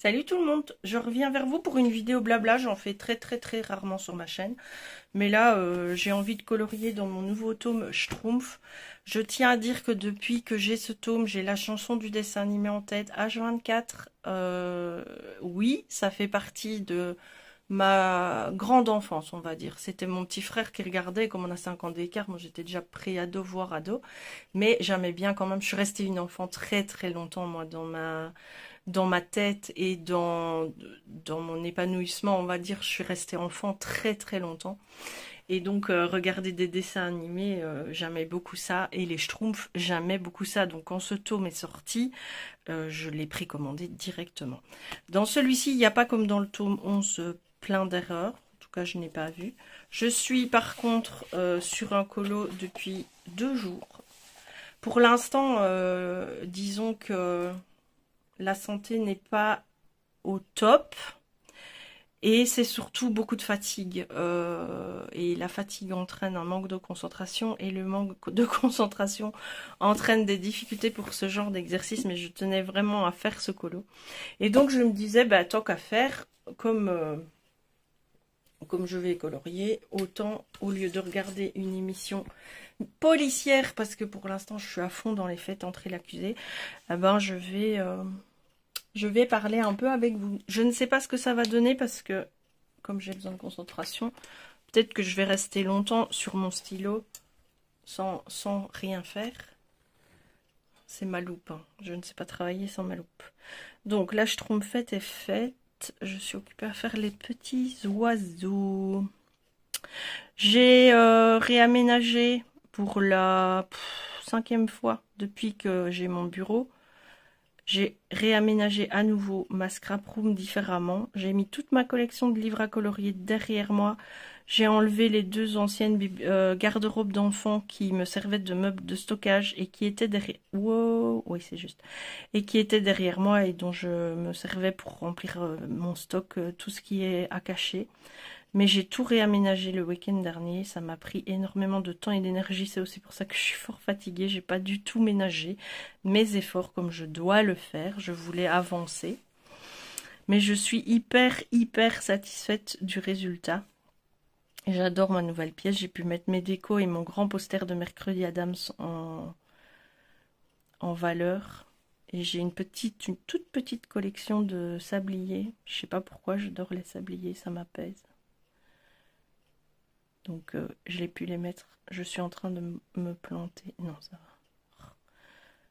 Salut tout le monde, je reviens vers vous pour une vidéo blabla, j'en fais très rarement sur ma chaîne. Mais là, j'ai envie de colorier dans mon nouveau tome Schtroumpf. Je tiens à dire que depuis que j'ai ce tome, j'ai la chanson du dessin animé en tête, H24. Oui, ça fait partie de ma grande enfance, on va dire. C'était mon petit frère qui regardait, comme on a 5 ans d'écart, moi j'étais déjà pré-ado, voire ado. Mais j'aimais bien quand même, je suis restée une enfant très longtemps, moi, dans ma tête et dans mon épanouissement, on va dire, je suis restée enfant très longtemps. Et donc, regarder des dessins animés, j'aimais beaucoup ça. Et les Schtroumpfs, j'aimais beaucoup ça. Donc, quand ce tome est sorti, je l'ai précommandé directement. Dans celui-ci, il n'y a pas comme dans le tome 11 plein d'erreurs. En tout cas, je n'ai pas vu. Je suis par contre sur un colo depuis 2 jours. Pour l'instant, disons que la santé n'est pas au top et c'est surtout beaucoup de fatigue et la fatigue entraîne un manque de concentration et le manque de concentration entraîne des difficultés pour ce genre d'exercice, mais je tenais vraiment à faire ce colo et donc je me disais bah, tant qu'à faire comme je vais colorier, autant au lieu de regarder une émission policière parce que pour l'instant je suis à fond dans les faits, entrer l'accusé, eh ben je vais parler un peu avec vous. Je ne sais pas ce que ça va donner parce que, comme j'ai besoin de concentration, peut-être que je vais rester longtemps sur mon stylo sans rien faire. C'est ma loupe, hein. Je ne sais pas travailler sans ma loupe. Donc, la Schtroumpfette est faite. Je suis occupée à faire les petits oiseaux. J'ai réaménagé pour la 5e fois depuis que j'ai mon bureau. J'ai réaménagé à nouveau ma scrap room différemment. J'ai mis toute ma collection de livres à colorier derrière moi. J'ai enlevé les 2 anciennes garde-robes d'enfants qui me servaient de meubles de stockage et qui étaient derrière... Wow, oui, c'est juste. Et qui étaient derrière moi et dont je me servais pour remplir mon stock, tout ce qui est à cacher. Mais j'ai tout réaménagé le week-end dernier, ça m'a pris énormément de temps et d'énergie, c'est aussi pour ça que je suis fort fatiguée, j'ai pas du tout ménagé mes efforts comme je dois le faire, je voulais avancer. Mais je suis hyper satisfaite du résultat. J'adore ma nouvelle pièce, j'ai pu mettre mes décos et mon grand poster de Mercredi Adams en valeur. Et j'ai une toute petite collection de sabliers, je sais pas pourquoi, j'adore les sabliers, ça m'apaise. Donc, je l'ai pu les mettre. Je suis en train de me planter. Non, ça va.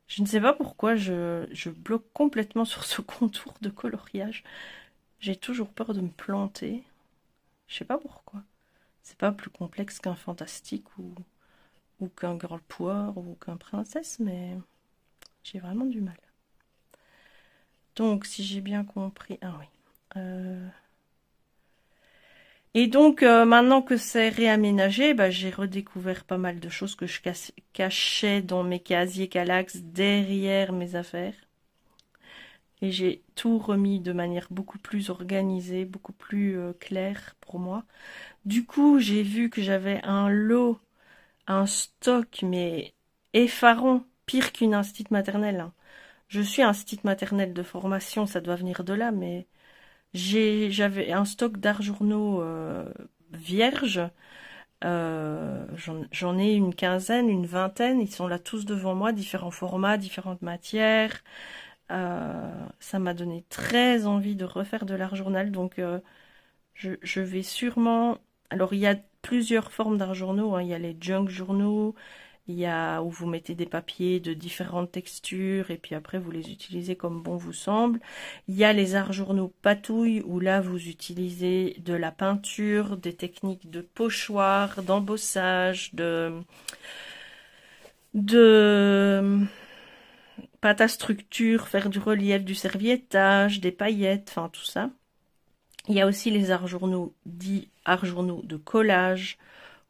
Je ne sais pas pourquoi je bloque complètement sur ce contour de coloriage. J'ai toujours peur de me planter. Je sais pas pourquoi. C'est pas plus complexe qu'un fantastique ou qu'un girl power ou qu'un princesse, mais j'ai vraiment du mal. Donc, si j'ai bien compris... Ah oui. Et donc, maintenant que c'est réaménagé, bah, j'ai redécouvert pas mal de choses que je cachais dans mes casiers Kallax derrière mes affaires. Et j'ai tout remis de manière beaucoup plus organisée, beaucoup plus claire pour moi. Du coup, j'ai vu que j'avais un stock, mais effarant, pire qu'une institut maternelle, hein. Je suis institut maternelle de formation, ça doit venir de là, mais... J'avais un stock d'art journaux vierges. J'en ai une quinzaine, une vingtaine. Ils sont là tous devant moi, différents formats, différentes matières. Ça m'a donné très envie de refaire de l'art journal. Donc, je vais sûrement... Alors, il y a plusieurs formes d'art journaux, hein. Il y a les junk journaux. Il y a où vous mettez des papiers de différentes textures et puis après vous les utilisez comme bon vous semble. Il y a les arts journaux patouilles où là vous utilisez de la peinture, des techniques de pochoir, d'embossage, de pâte à structure, faire du relief, du serviettage, des paillettes, enfin tout ça. Il y a aussi les art journaux, dits art journaux de collage,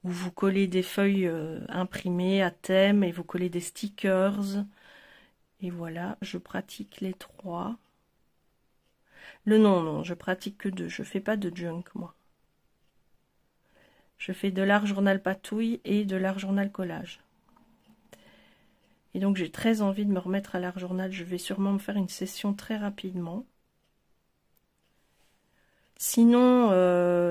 où vous collez des feuilles imprimées à thème et vous collez des stickers. Et voilà, je pratique les 3. Non, je pratique que 2. Je fais pas de junk, moi. Je fais de l'art journal patouille et de l'art journal collage. Et donc j'ai très envie de me remettre à l'art journal. Je vais sûrement me faire une session très rapidement. Sinon,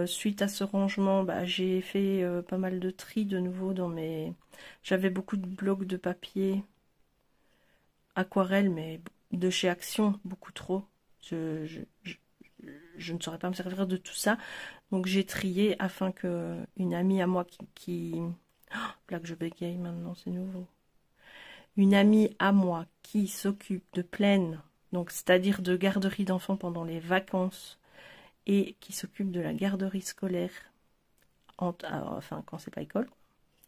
suite à ce rangement, j'ai fait pas mal de tri de nouveau dans mes... J'avais beaucoup de blocs de papier aquarelle, mais de chez Action, beaucoup trop. Je ne saurais pas me servir de tout ça. Donc j'ai trié afin que une amie à moi Oh, là que je bégaye maintenant, c'est nouveau. Une amie à moi qui s'occupe de plaine, donc c'est-à-dire de garderie d'enfants pendant les vacances, et qui s'occupe de la garderie scolaire, enfin quand c'est pas école,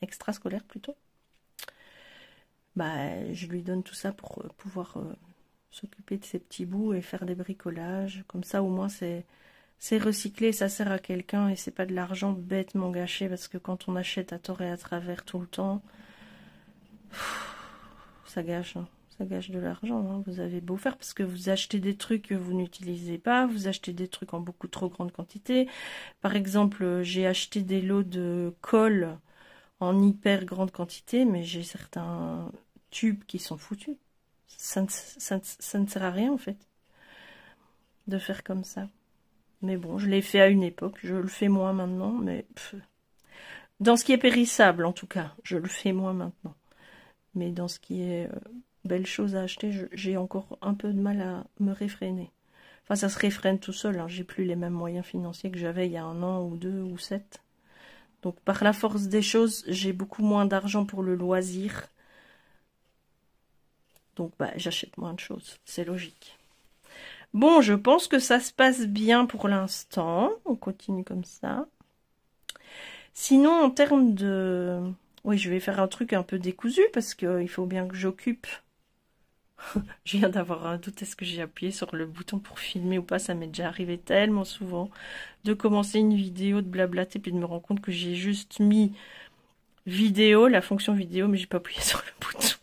extrascolaire plutôt. Je lui donne tout ça pour pouvoir s'occuper de ces petits bouts et faire des bricolages. Comme ça, au moins, c'est recyclé, ça sert à quelqu'un et c'est pas de l'argent bêtement gâché parce que quand on achète à tort et à travers tout le temps, ça gâche, hein. Ça gâche de l'argent, hein. Vous avez beau faire parce que vous achetez des trucs que vous n'utilisez pas, vous achetez des trucs en beaucoup trop grande quantité. Par exemple, j'ai acheté des lots de colle en hyper grande quantité, mais j'ai certains tubes qui sont foutus. Ça ne sert à rien en fait de faire comme ça. Mais bon, je l'ai fait à une époque, je le fais moins maintenant, mais dans ce qui est périssable en tout cas, je le fais moins maintenant. Mais dans ce qui est belle chose à acheter, j'ai encore un peu de mal à me réfréner. Enfin, ça se réfrène tout seul, hein. J'ai plus les mêmes moyens financiers que j'avais il y a 1 an ou 2 ou 7. Donc par la force des choses, j'ai beaucoup moins d'argent pour le loisir. Donc j'achète moins de choses, c'est logique. Bon, je pense que ça se passe bien pour l'instant. On continue comme ça. Sinon, en termes de... Oui, je vais faire un truc un peu décousu parce qu'il faut bien que j'occupe. Je viens d'avoir un doute, est-ce que j'ai appuyé sur le bouton pour filmer ou pas? Ça m'est déjà arrivé tellement souvent de commencer une vidéo, de blablater, puis de me rendre compte que j'ai juste mis vidéo, la fonction vidéo, mais j'ai pas appuyé sur le bouton.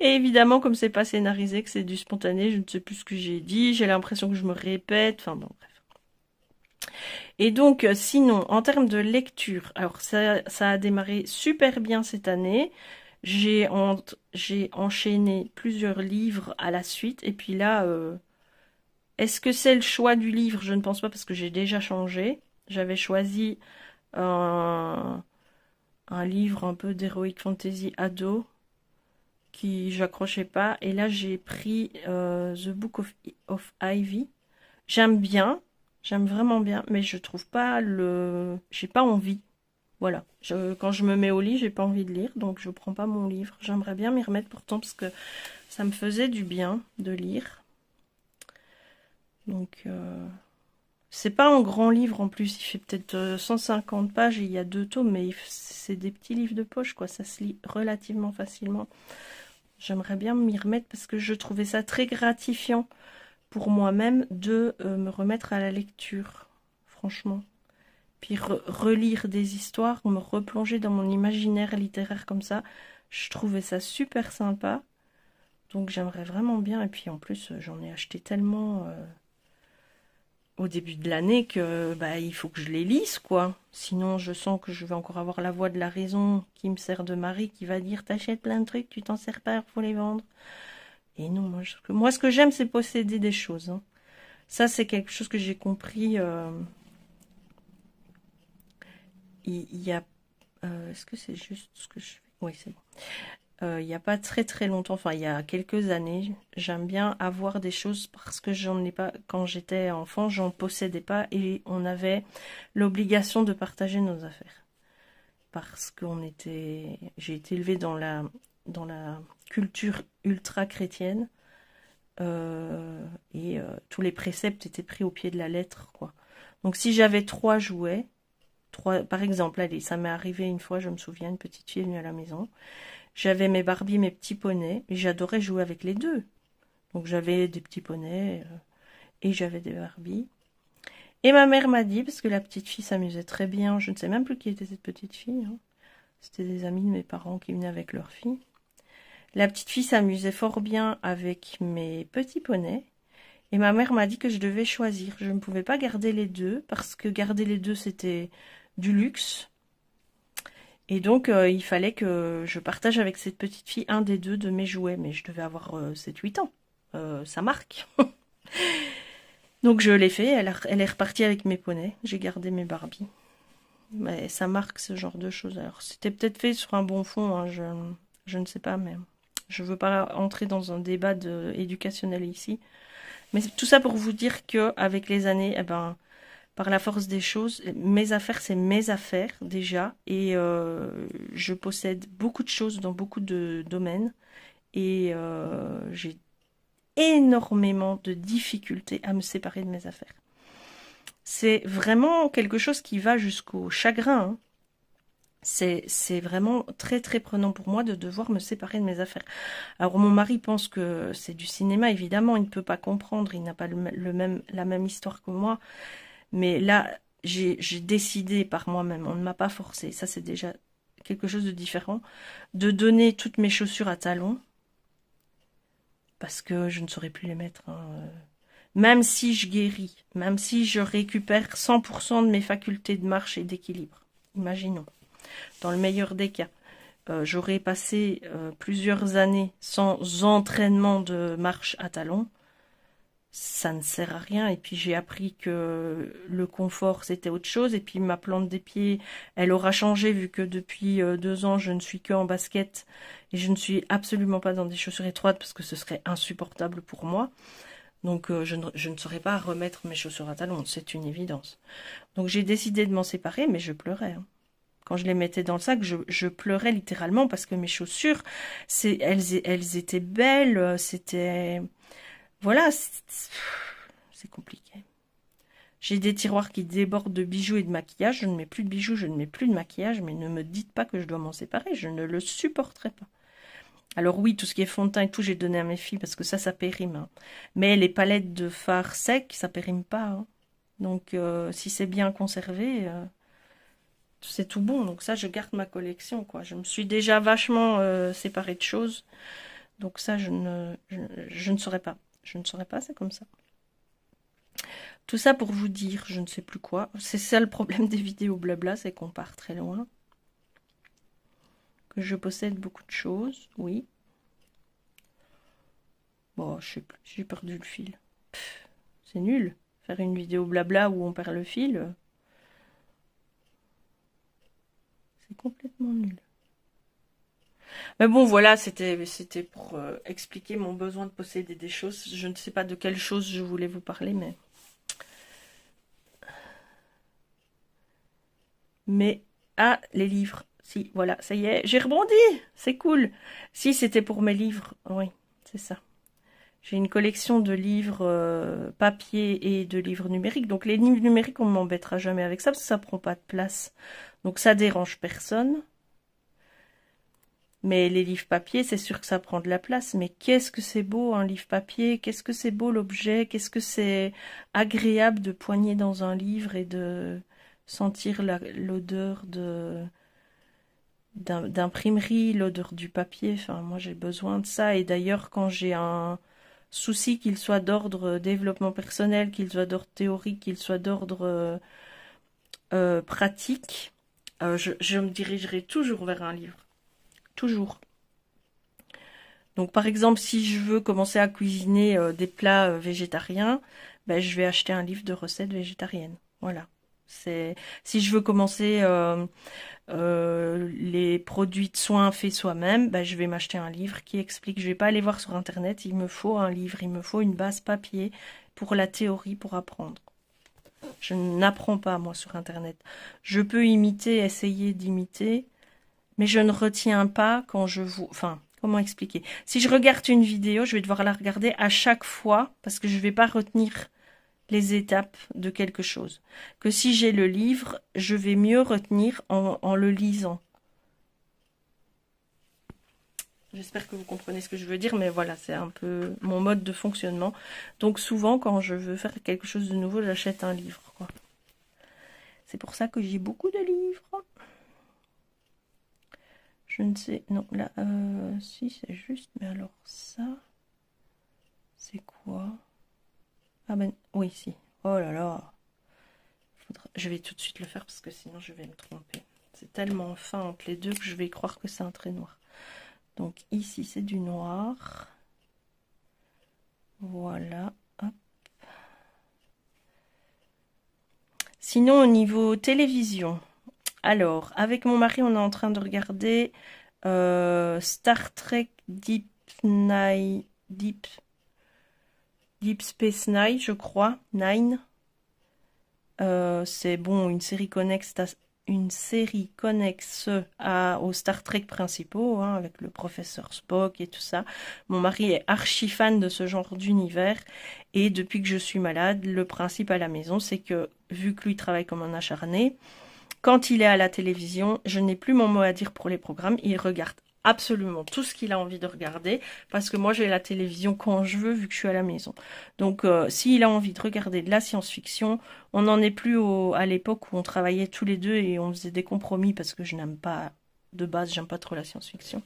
Et évidemment, comme c'est pas scénarisé, que c'est du spontané, je ne sais plus ce que j'ai dit, j'ai l'impression que je me répète, enfin bon, bref. Et donc, sinon, en termes de lecture, alors ça a démarré super bien cette année. J'ai enchaîné plusieurs livres à la suite, et puis là, est-ce que c'est le choix du livre? Je ne pense pas parce que j'ai déjà changé. J'avais choisi un livre un peu d'heroic fantasy ado, qui j'accrochais pas, et là j'ai pris The Book of Ivy. J'aime bien, j'aime vraiment bien, mais je trouve pas j'ai pas envie. Voilà, quand je me mets au lit, j'ai pas envie de lire, donc je prends pas mon livre. J'aimerais bien m'y remettre pourtant parce que ça me faisait du bien de lire. Donc c'est pas un grand livre en plus, il fait peut-être 150 pages et il y a 2 tomes, mais c'est des petits livres de poche quoi, ça se lit relativement facilement. J'aimerais bien m'y remettre parce que je trouvais ça très gratifiant pour moi-même de me remettre à la lecture, franchement. Puis relire des histoires, me replonger dans mon imaginaire littéraire comme ça, je trouvais ça super sympa. Donc j'aimerais vraiment bien, et puis en plus j'en ai acheté tellement au début de l'année que il faut que je les lise quoi. Sinon je sens que je vais encore avoir la voix de la raison qui me sert de mari qui va dire t'achètes plein de trucs, tu t'en sers pas, faut les vendre. Et non, moi ce que j'aime c'est posséder des choses, hein. Ça c'est quelque chose que j'ai compris. Il y a... Est-ce que c'est juste ce que je fais? Oui, c'est bon. Il n'y a pas très très longtemps, enfin il y a quelques années, j'aime bien avoir des choses parce que j'en ai pas, quand j'étais enfant, j'en possédais pas et on avait l'obligation de partager nos affaires. Parce j'ai été élevée dans la culture ultra chrétienne et tous les préceptes étaient pris au pied de la lettre, quoi. Donc si j'avais 3 jouets, par exemple, allez, ça m'est arrivé une fois, je me souviens, une petite fille est venue à la maison. J'avais mes Barbies, mes petits poneys, et j'adorais jouer avec les deux. Donc j'avais des petits poneys et j'avais des Barbies. Et ma mère m'a dit, parce que la petite fille s'amusait très bien, je ne sais même plus qui était cette petite fille, hein. C'était des amis de mes parents qui venaient avec leur fille. La petite fille s'amusait fort bien avec mes petits poneys. Et ma mère m'a dit que je devais choisir. Je ne pouvais pas garder les deux, parce que garder les deux, c'était du luxe. Et donc, il fallait que je partage avec cette petite fille un des deux de mes jouets. Mais je devais avoir 7-8 ans. Ça marque. Donc, je l'ai fait. Elle est repartie avec mes poneys. J'ai gardé mes Barbies. Mais ça marque ce genre de choses. Alors, c'était peut-être fait sur un bon fond. Hein, je ne sais pas, mais je ne veux pas entrer dans un débat éducationnel ici. Mais tout ça pour vous dire qu'avec les années, eh ben, par la force des choses, mes affaires, c'est mes affaires déjà. Et je possède beaucoup de choses dans beaucoup de domaines. Et j'ai énormément de difficultés à me séparer de mes affaires. C'est vraiment quelque chose qui va jusqu'au chagrin, hein. C'est vraiment très très prenant pour moi de devoir me séparer de mes affaires. Alors mon mari pense que c'est du cinéma, évidemment, il ne peut pas comprendre, il n'a pas la même histoire que moi. Mais là, j'ai décidé par moi-même, on ne m'a pas forcé, ça c'est déjà quelque chose de différent, de donner toutes mes chaussures à talons, parce que je ne saurais plus les mettre, hein. Même si je guéris, même si je récupère 100% de mes facultés de marche et d'équilibre, imaginons. Dans le meilleur des cas, j'aurais passé plusieurs années sans entraînement de marche à talons. Ça ne sert à rien. Et puis j'ai appris que le confort, c'était autre chose. Et puis ma plante des pieds, elle aura changé vu que depuis 2 ans, je ne suis que en basket. Et je ne suis absolument pas dans des chaussures étroites parce que ce serait insupportable pour moi. Donc je ne saurais pas remettre mes chaussures à talons. C'est une évidence. Donc j'ai décidé de m'en séparer, mais je pleurais, hein. Quand je les mettais dans le sac, je pleurais littéralement parce que mes chaussures, elles étaient belles, c'était... Voilà, c'est compliqué. J'ai des tiroirs qui débordent de bijoux et de maquillage. Je ne mets plus de bijoux, je ne mets plus de maquillage, mais ne me dites pas que je dois m'en séparer, je ne le supporterai pas. Alors oui, tout ce qui est fond de teint et tout, j'ai donné à mes filles parce que ça périme, hein. Mais les palettes de fard sec, ça périme pas, hein. Donc si c'est bien conservé... c'est tout bon, donc ça je garde ma collection, quoi. Je me suis déjà vachement séparée de choses, donc ça je ne saurais pas. Je ne saurais pas, c'est comme ça. Tout ça pour vous dire, je ne sais plus quoi. C'est ça le problème des vidéos blabla, c'est qu'on part très loin. Que je possède beaucoup de choses, oui. Bon, je sais plus, j'ai perdu le fil. C'est nul, faire une vidéo blabla où on perd le fil. C'est complètement nul. Mais bon, voilà, c'était pour expliquer mon besoin de posséder des choses. Je ne sais pas de quelles choses je voulais vous parler, mais... Ah, les livres. Si, voilà, ça y est, j'ai rebondi. C'est cool. Si, c'était pour mes livres. Oui, c'est ça. J'ai une collection de livres papier et de livres numériques. Donc les livres numériques, on ne m'embêtera jamais avec ça, parce que ça prend pas de place. Donc ça dérange personne. Mais les livres papier, c'est sûr que ça prend de la place. Mais qu'est-ce que c'est beau un livre papier, qu'est-ce que c'est beau l'objet, qu'est-ce que c'est agréable de poigner dans un livre et de sentir l'odeur d'imprimerie, l'odeur du papier. Enfin, moi j'ai besoin de ça. Et d'ailleurs, quand j'ai un souci, qu'il soit d'ordre développement personnel, qu'il soit d'ordre théorique, qu'il soit d'ordre pratique, je me dirigerai toujours vers un livre. Toujours. Donc par exemple, si je veux commencer à cuisiner des plats végétariens, ben, je vais acheter un livre de recettes végétariennes. Voilà. Si je veux commencer les produits de soins faits soi-même, ben, je vais m'acheter un livre qui explique. Je vais pas aller voir sur internet, il me faut un livre, il me faut une base papier pour la théorie, pour apprendre. Je n'apprends pas moi sur internet. Je peux imiter, essayer d'imiter, mais je ne retiens pas quand je vous... Enfin, comment expliquer? Si je regarde une vidéo, je vais devoir la regarder à chaque fois parce que je ne vais pas retenir les étapes de quelque chose. Que si j'ai le livre, je vais mieux retenir en le lisant. J'espère que vous comprenez ce que je veux dire, mais voilà, c'est un peu mon mode de fonctionnement. Donc souvent, quand je veux faire quelque chose de nouveau, j'achète un livre, quoi. C'est pour ça que j'ai beaucoup de livres. Je ne sais... Non, là, si, c'est juste, mais alors ça... C'est quoi? Ah ben, oui, si. Oh là là. Je vais tout de suite le faire parce que sinon je vais me tromper. C'est tellement fin entre les deux que je vais croire que c'est un trait noir. Donc ici c'est du noir. Voilà. Hop. Sinon au niveau télévision. Alors, avec mon mari, on est en train de regarder Star Trek Deep Space Nine, je crois. Nine. C'est bon, une série connexe aux Star Trek principaux, hein, avec le professeur Spock et tout ça. Mon mari est archi fan de ce genre d'univers, et depuis que je suis malade, le principe à la maison, c'est que, vu que lui travaille comme un acharné, quand il est à la télévision, je n'ai plus mon mot à dire pour les programmes, il regarde absolument tout ce qu'il a envie de regarder, parce que moi j'ai la télévision quand je veux, vu que je suis à la maison. Donc s'il a envie de regarder de la science-fiction, on n'en est plus à l'époque où on travaillait tous les deux et on faisait des compromis, parce que je n'aime pas, de base, j'aime pas trop la science-fiction.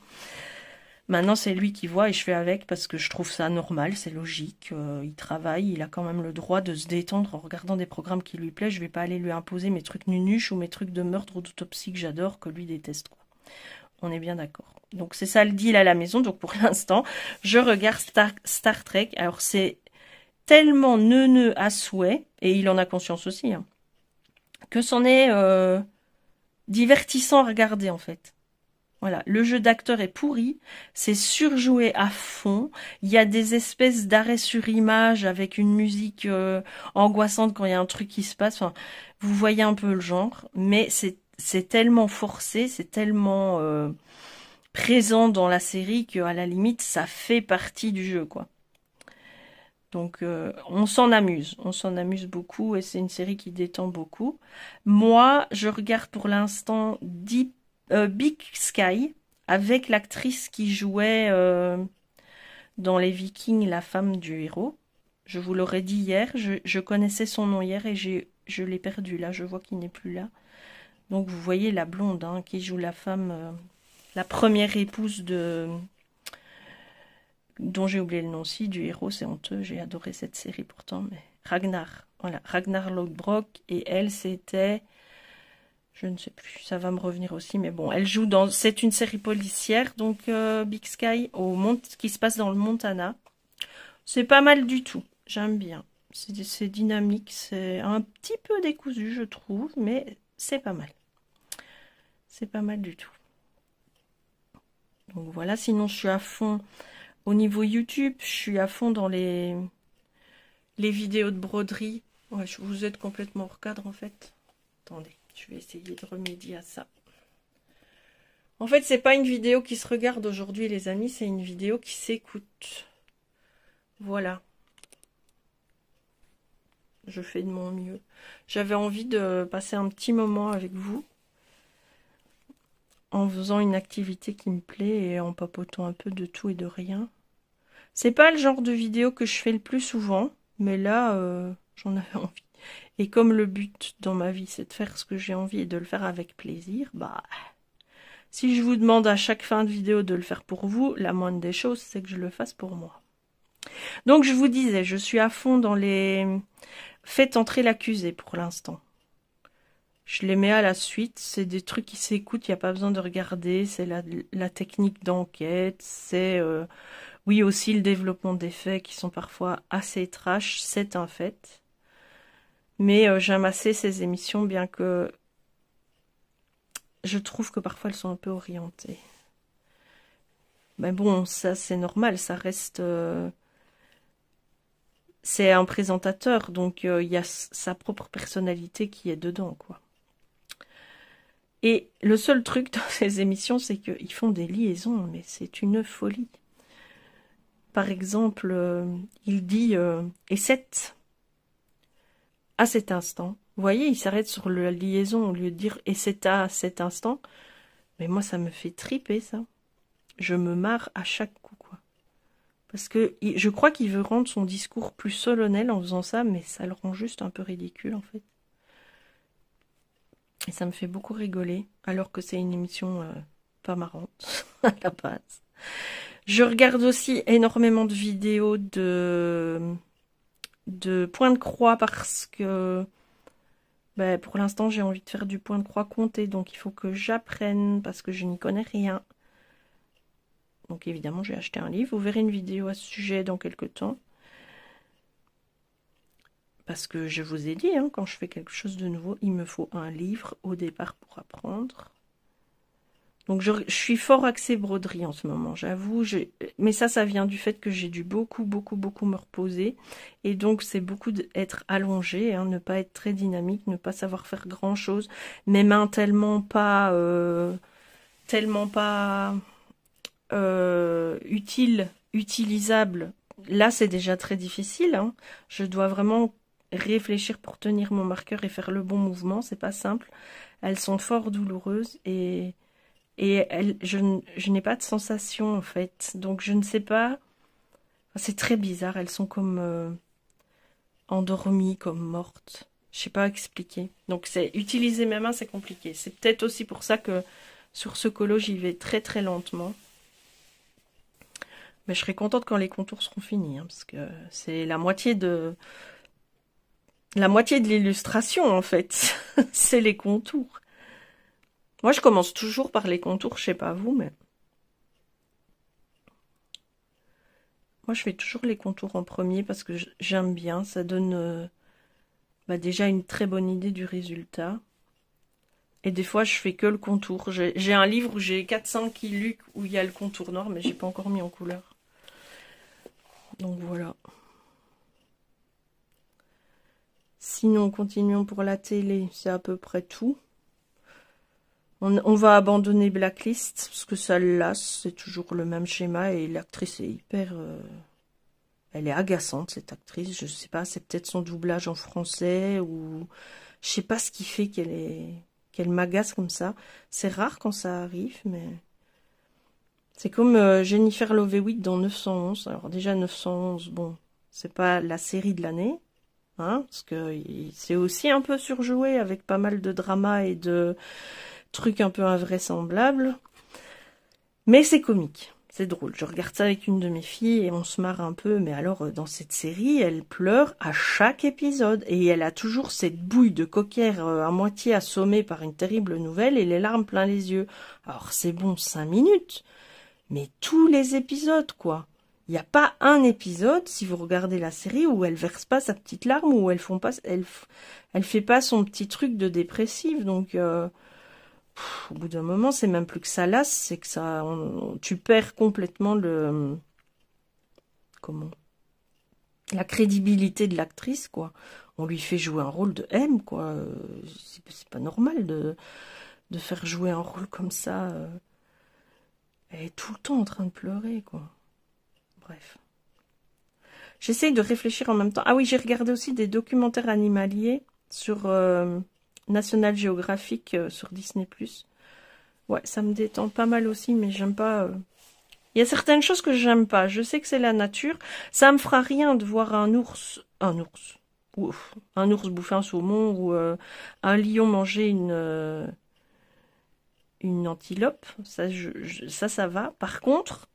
Maintenant c'est lui qui voit et je fais avec, parce que je trouve ça normal, c'est logique, il travaille, il a quand même le droit de se détendre en regardant des programmes qui lui plaisent. Je vais pas aller lui imposer mes trucs nunuches ou mes trucs de meurtre ou d'autopsie que j'adore, que lui déteste, quoi. On est bien d'accord. Donc c'est ça le deal à la maison. Donc pour l'instant, je regarde Star Trek. Alors c'est tellement neuneux à souhait, et il en a conscience aussi, hein, que c'en est divertissant à regarder en fait. Voilà, le jeu d'acteur est pourri, c'est surjoué à fond, il y a des espèces d'arrêts sur image avec une musique angoissante quand il y a un truc qui se passe. Enfin, vous voyez un peu le genre, mais c'est tellement forcé, c'est tellement présent dans la série qu'à la limite, ça fait partie du jeu, quoi. Donc, on s'en amuse beaucoup, et c'est une série qui détend beaucoup. Moi, je regarde pour l'instant Big Sky, avec l'actrice qui jouait dans les Vikings, la femme du héros. Je vous l'aurais dit hier, je connaissais son nom hier et je l'ai perdu là, je vois qu'il n'est plus là. Donc vous voyez la blonde, hein, qui joue la femme, la première épouse dont j'ai oublié le nom aussi, du héros, c'est honteux, j'ai adoré cette série pourtant, mais Ragnar, voilà, Ragnar Lodbrok, et elle c'était, je ne sais plus, ça va me revenir aussi, mais bon, elle joue dans, c'est une série policière, donc Big Sky, qui se passe dans le Montana. C'est pas mal du tout, j'aime bien, c'est dynamique, c'est un petit peu décousu je trouve, mais c'est pas mal. C'est pas mal du tout. Donc voilà, sinon je suis à fond au niveau YouTube, je suis à fond dans les vidéos de broderie. Ouais, vous êtes complètement hors cadre en fait. Attendez, je vais essayer de remédier à ça. En fait, c'est pas une vidéo qui se regarde aujourd'hui les amis, c'est une vidéo qui s'écoute. Voilà. Je fais de mon mieux. J'avais envie de passer un petit moment avec vous, en faisant une activité qui me plaît et en papotant un peu de tout et de rien. C'est pas le genre de vidéo que je fais le plus souvent, mais là, j'en avais envie. Et comme le but dans ma vie, c'est de faire ce que j'ai envie et de le faire avec plaisir, bah, si je vous demande à chaque fin de vidéo de le faire pour vous, la moindre des choses, c'est que je le fasse pour moi. Donc, je vous disais, je suis à fond dans les... Faites entrer l'accusé pour l'instant. Je les mets à la suite, c'est des trucs qui s'écoutent, il n'y a pas besoin de regarder, c'est la technique d'enquête, c'est oui aussi le développement d'effets qui sont parfois assez trash, c'est un fait. Mais j'aime assez ces émissions, bien que je trouve que parfois elles sont un peu orientées. Mais bon, ça c'est normal, ça reste... c'est un présentateur, donc il y a sa propre personnalité qui est dedans, quoi. Et le seul truc dans ces émissions, c'est qu'ils font des liaisons, mais c'est une folie. Par exemple, il dit « et c'est à cet instant ». Vous voyez, il s'arrête sur la liaison au lieu de dire « et c'est à cet instant ». Mais moi, ça me fait triper, ça. je me marre à chaque coup, quoi. Parce que je crois qu'il veut rendre son discours plus solennel en faisant ça, mais ça le rend juste un peu ridicule, en fait. Et ça me fait beaucoup rigoler, alors que c'est une émission pas marrante, à la base. Je regarde aussi énormément de vidéos de point de croix parce que ben, pour l'instant j'ai envie de faire du point de croix compté, donc il faut que j'apprenne parce que je n'y connais rien. Donc évidemment j'ai acheté un livre, vous verrez une vidéo à ce sujet dans quelques temps. Parce que je vous ai dit, hein, quand je fais quelque chose de nouveau, il me faut un livre au départ pour apprendre. Donc je suis fort axée broderie en ce moment, j'avoue. Mais ça vient du fait que j'ai dû beaucoup me reposer. Et donc c'est beaucoup d'être allongée, hein, ne pas être très dynamique, ne pas savoir faire grand-chose. Mes mains tellement pas utilisables. Là c'est déjà très difficile, hein. Je dois vraiment réfléchir pour tenir mon marqueur et faire le bon mouvement, c'est pas simple. Elles sont fort douloureuses et je n'ai pas de sensation en fait, donc je ne sais pas, c'est très bizarre, elles sont comme endormies, comme mortes, je sais pas expliquer. Donc c'est utiliser mes mains, c'est compliqué. C'est peut-être aussi pour ça que sur ce colo j'y vais très très lentement. Mais je serai contente quand les contours seront finis, hein, parce que c'est la moitié de l'illustration en fait. C'est les contours. Moi je commence toujours par les contours, je sais pas vous, mais moi je fais toujours les contours en premier parce que j'aime bien, ça donne déjà une très bonne idée du résultat. Et des fois je fais que le contour. J'ai un livre où j'ai 4-5 e-look où il y a le contour noir, mais j'ai pas encore mis en couleur. Donc voilà. Sinon, continuons pour la télé, c'est à peu près tout. On va abandonner Blacklist, parce que ça lasse, c'est toujours le même schéma, et l'actrice est hyper... elle est agaçante, cette actrice, je sais pas, c'est peut-être son doublage en français, ou... Je sais pas ce qui fait qu'elle m'agace comme ça. C'est rare quand ça arrive, mais... C'est comme Jennifer Love Hewitt dans 911. Alors déjà 911, bon, c'est pas la série de l'année, hein, parce que c'est aussi un peu surjoué avec pas mal de drama et de trucs un peu invraisemblables. Mais c'est comique, c'est drôle. Je regarde ça avec une de mes filles et on se marre un peu. Mais alors dans cette série, elle pleure à chaque épisode et elle a toujours cette bouille de coquère à moitié assommée par une terrible nouvelle et les larmes plein les yeux. Alors c'est bon 5 minutes. Mais tous les épisodes, quoi. Il n'y a pas un épisode, si vous regardez la série, où elle verse pas sa petite larme, où elle fait pas son petit truc de dépressive. Donc, au bout d'un moment, c'est même plus que ça lasse, c'est que ça, tu perds complètement la crédibilité de l'actrice, quoi. On lui fait jouer un rôle de M, quoi. C'est pas normal de faire jouer un rôle comme ça. Elle est tout le temps en train de pleurer, quoi. Bref. J'essaye de réfléchir en même temps. Ah oui, j'ai regardé aussi des documentaires animaliers sur National Geographic, sur Disney+. Ouais, ça me détend pas mal aussi, mais j'aime pas... Il y a certaines choses que j'aime pas. Je sais que c'est la nature. Ça me fera rien de voir un ours... Ouf, un ours bouffer un saumon ou un lion manger une antilope, ça va. Par contre,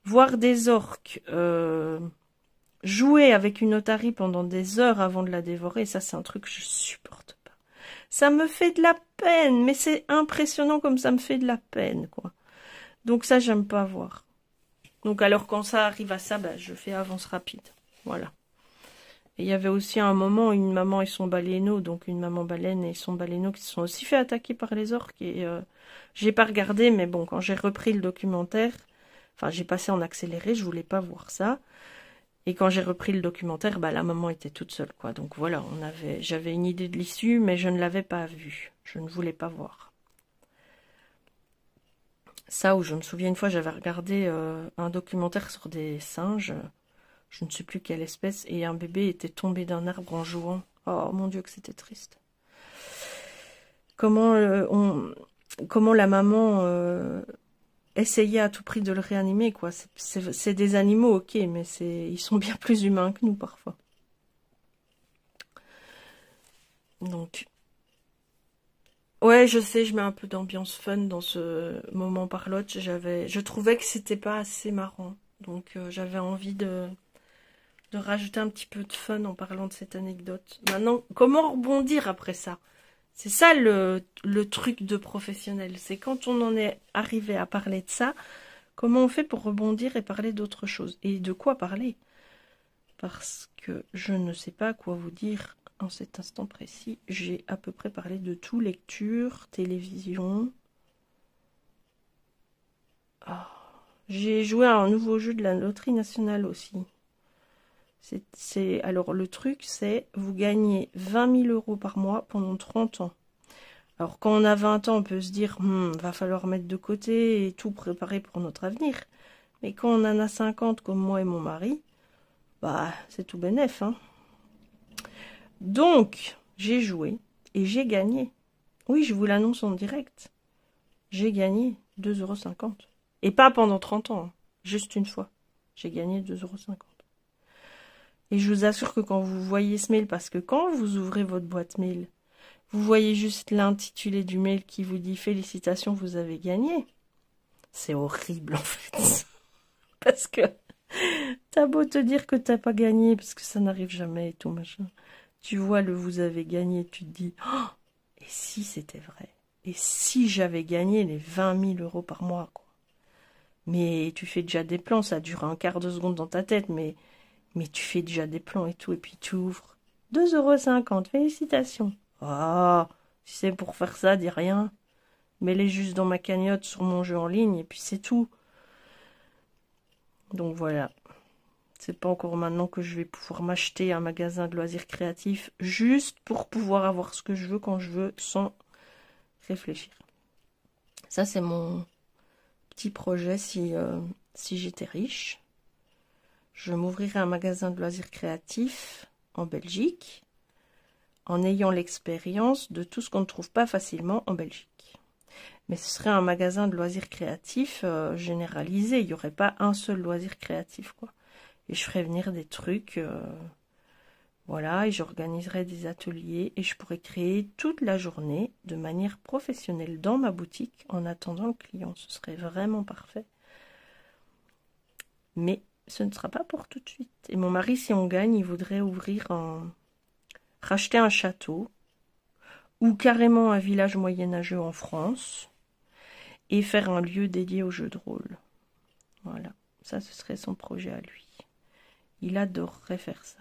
voir des orques jouer avec une otarie pendant des heures avant de la dévorer, ça c'est un truc que je supporte pas. Ça me fait de la peine, mais c'est impressionnant comme ça me fait de la peine, quoi. Donc ça, j'aime pas voir. Donc alors quand ça arrive à ça, bah, je fais avance rapide. Voilà. Et il y avait aussi un moment une maman et son baleineau, donc une maman baleine et son baleineau qui se sont aussi fait attaquer par les orques. Et j'ai pas regardé, mais bon, quand j'ai repris le documentaire, enfin j'ai passé en accéléré, je voulais pas voir ça. Et quand j'ai repris le documentaire, bah la maman était toute seule, quoi. Donc voilà, j'avais une idée de l'issue, mais je ne l'avais pas vue. Je ne voulais pas voir. Ça, où je me souviens une fois, j'avais regardé un documentaire sur des singes, je ne sais plus quelle espèce, et un bébé était tombé d'un arbre en jouant. Oh mon Dieu, que c'était triste. Comment la maman essayer à tout prix de le réanimer, quoi. C'est des animaux, ok, mais ils sont bien plus humains que nous, parfois. Donc, ouais, je sais, je mets un peu d'ambiance fun dans ce moment parlotte. Je trouvais que c'était pas assez marrant. Donc, j'avais envie de rajouter un petit peu de fun en parlant de cette anecdote. Maintenant, comment rebondir après ça? C'est ça le truc de professionnel. C'est quand on en est arrivé à parler de ça, comment on fait pour rebondir et parler d'autre chose? Et de quoi parler? Parce que je ne sais pas quoi vous dire en cet instant précis. J'ai à peu près parlé de tout, lecture, télévision. Ah. J'ai joué à un nouveau jeu de la loterie nationale aussi. Alors le truc, c'est vous gagnez 20 000 € par mois pendant 30 ans. Alors quand on a 20 ans, on peut se dire, va falloir mettre de côté et tout préparer pour notre avenir. Mais quand on en a 50, comme moi et mon mari, bah c'est tout bénef, hein. Donc, j'ai joué et j'ai gagné. Oui, je vous l'annonce en direct. J'ai gagné 2,50 €. Et pas pendant 30 ans, hein. Juste une fois. J'ai gagné 2,50 €. Et je vous assure que quand vous voyez ce mail, parce que quand vous ouvrez votre boîte mail, vous voyez juste l'intitulé du mail qui vous dit « Félicitations, vous avez gagné ». C'est horrible en fait. Parce que t'as beau te dire que t'as pas gagné, parce que ça n'arrive jamais et tout machin. Tu vois le « vous avez gagné », tu te dis « Oh, et si c'était vrai? Et si j'avais gagné les 20 000 € par mois, quoi ?» Mais tu fais déjà des plans, ça dure un quart de seconde dans ta tête, mais tu fais déjà des plans et tout, et puis tu ouvres. 2,50 €, félicitations. Ah, si c'est pour faire ça, dis rien. Mets-les juste dans ma cagnotte sur mon jeu en ligne, et puis c'est tout. Donc voilà. C'est pas encore maintenant que je vais pouvoir m'acheter un magasin de loisirs créatifs, juste pour pouvoir avoir ce que je veux quand je veux, sans réfléchir. Ça, c'est mon petit projet si j'étais riche. Je m'ouvrirais un magasin de loisirs créatifs en Belgique, en ayant l'expérience de tout ce qu'on ne trouve pas facilement en Belgique. Mais ce serait un magasin de loisirs créatifs généralisé. Il n'y aurait pas un seul loisir créatif, quoi. Et je ferais venir des trucs, voilà, et j'organiserais des ateliers et je pourrais créer toute la journée de manière professionnelle dans ma boutique en attendant le client. Ce serait vraiment parfait. Mais ce ne sera pas pour tout de suite. Et mon mari, si on gagne, il voudrait racheter un château ou carrément un village moyenâgeux en France et faire un lieu dédié aux jeux de rôle. Voilà, ça ce serait son projet à lui. Il adorerait faire ça.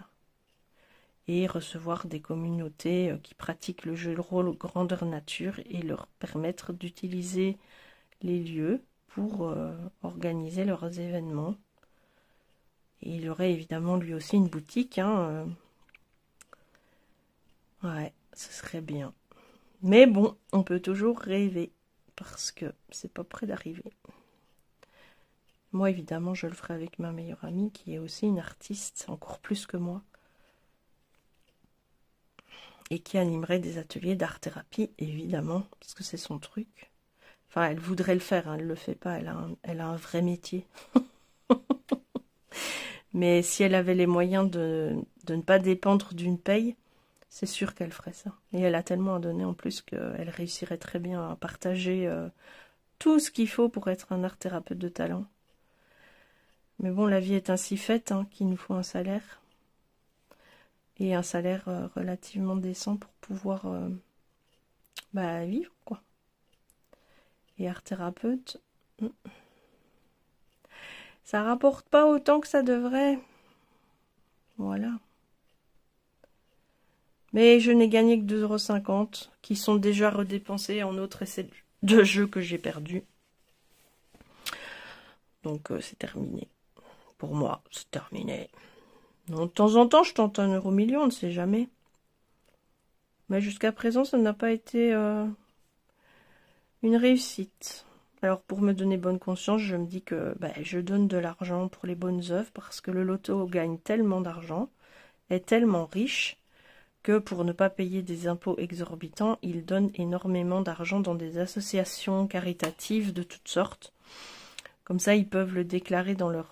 Et recevoir des communautés qui pratiquent le jeu de rôle aux grandeur nature et leur permettre d'utiliser les lieux pour organiser leurs événements. Et il aurait évidemment lui aussi une boutique, hein. Ouais, ce serait bien. Mais bon, on peut toujours rêver, parce que c'est pas près d'arriver. Moi, évidemment, je le ferai avec ma meilleure amie, qui est aussi une artiste, encore plus que moi. Et qui animerait des ateliers d'art-thérapie, évidemment, parce que c'est son truc. Enfin, elle voudrait le faire, hein, elle le fait pas, elle a un vrai métier. Mais si elle avait les moyens de ne pas dépendre d'une paye, c'est sûr qu'elle ferait ça. Et elle a tellement à donner en plus qu'elle réussirait très bien à partager tout ce qu'il faut pour être un art-thérapeute de talent. Mais bon, la vie est ainsi faite, hein, qu'il nous faut un salaire. Et un salaire relativement décent pour pouvoir vivre, quoi. Et art-thérapeute, ça rapporte pas autant que ça devrait. Voilà. Mais je n'ai gagné que 2,50 €, qui sont déjà redépensés en autres essais de jeux que j'ai perdus. Donc c'est terminé. Pour moi, c'est terminé. Donc, de temps en temps, je tente 1 € million, on ne sait jamais. Mais jusqu'à présent, ça n'a pas été une réussite. Alors, pour me donner bonne conscience, je me dis que je donne de l'argent pour les bonnes œuvres, parce que le loto gagne tellement d'argent, est tellement riche, que pour ne pas payer des impôts exorbitants, il donne énormément d'argent dans des associations caritatives de toutes sortes. Comme ça, ils peuvent le déclarer dans leur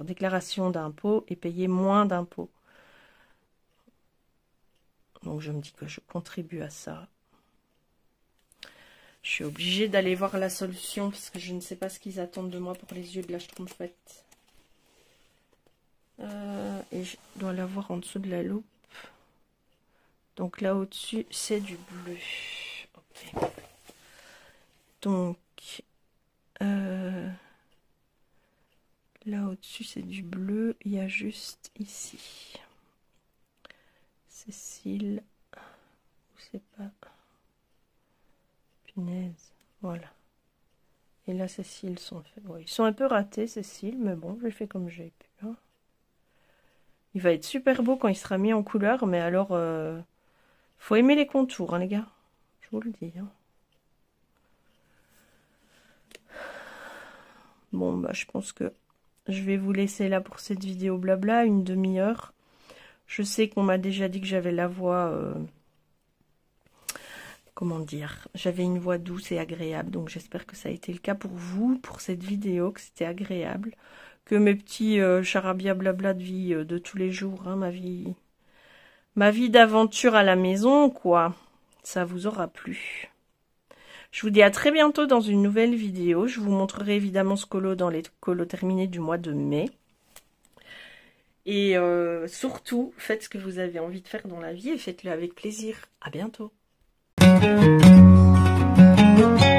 déclaration d'impôt et payer moins d'impôts. Donc je me dis que je contribue à ça. Je suis obligée d'aller voir la solution parce que je ne sais pas ce qu'ils attendent de moi pour les yeux de la Schtroumpfette. Et je dois la voir en dessous de la loupe. Donc là au-dessus, c'est du bleu. Okay. Donc, là au-dessus, c'est du bleu. Il y a juste ici. Cécile. Ou c'est pas... Punaise. Voilà. Et là, ces cils sont faits. Ouais, ils sont un peu ratés, ces cils, mais bon, j'ai fait comme j'ai pu. Hein. Il va être super beau quand il sera mis en couleur, mais alors, faut aimer les contours, hein, les gars. Je vous le dis. Hein. Bon, bah, je pense que je vais vous laisser là pour cette vidéo blabla, une demi-heure. Je sais qu'on m'a déjà dit que j'avais la voix... comment dire, j'avais une voix douce et agréable, donc j'espère que ça a été le cas pour vous, pour cette vidéo, que c'était agréable, que mes petits charabia blabla de vie de tous les jours, hein, ma vie d'aventure à la maison, quoi, ça vous aura plu. Je vous dis à très bientôt dans une nouvelle vidéo, je vous montrerai évidemment ce colo dans les colos terminés du mois de mai. Et surtout, faites ce que vous avez envie de faire dans la vie et faites-le avec plaisir. À bientôt. Thank you.